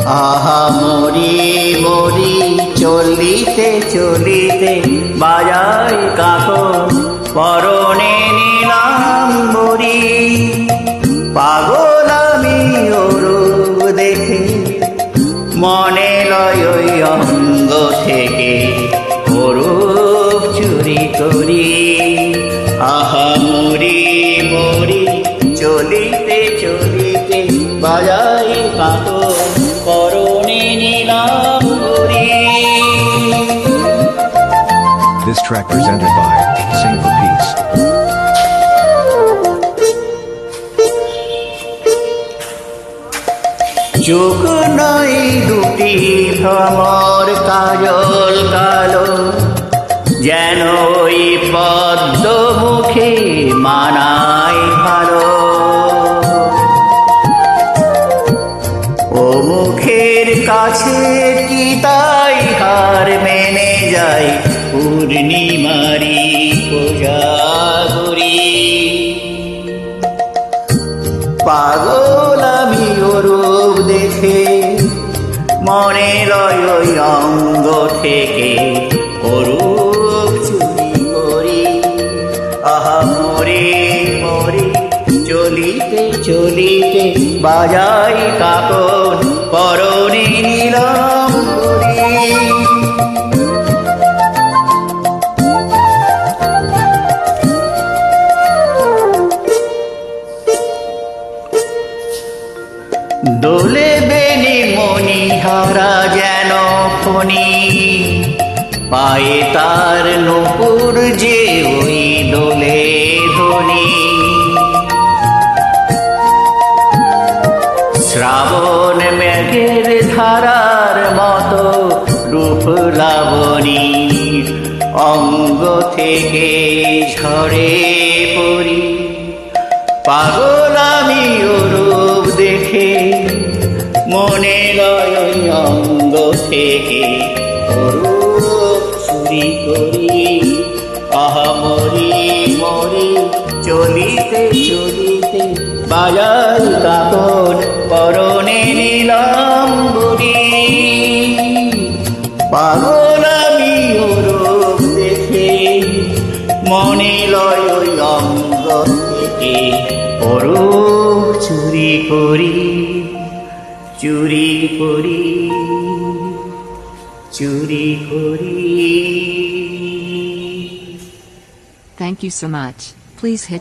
আহা মরি মরি চলিতে চলিতে বাজাই কাকন পরনে নিলাম বরি পাগল আমি ওরূপ দেখে মনে লয় ওই অঙ্গ থেকে ওরূপ চুরি করি আহা মরি মরি চলিতে চলিতে বাজাই কাকন পরনে নিলাম বরি। This track presented by Sing for Peace. চোখ নয় দুটি ভ্রমর কাজল কালো যেন ওই পদ্ম মুখে মানায় ভালো ও মুখের কাছে কি তাই হার মেনে যায় পূর্ণিমারি কোজাগরি পাগল আমি ওরূপ দেখে মনে লয় ওই অঙ্গ থেকে ওরূপ চুরি করি আহা মরে মরে চলিতে চলিতে বাজাই কাকন পরনে নিলাম বরি। দোলে বেনি মণিহারা যেন ফণি পায়ে তার নূপুর যে ওই দোলে ধ্বনি শ্রাবণ মেঘের ধারার মতো রূপ লাবণী অঙ্গ থেকে ঝরে পড়ি পাগল আমি ওরূপ দেখে মনে লয় ওই অঙ্গ থেকে ওরূপ চুরি করি আহা মরি মরি চলিতে চলিতে বাজাই কাকন পরনে নিলাম বরি পাগল আমি ওরূপ দেখে মনে লয় ওই অঙ্গ থেকে ওরূপ চুরি করি চুরি করি চুরি করি। Thank you so much. Please hit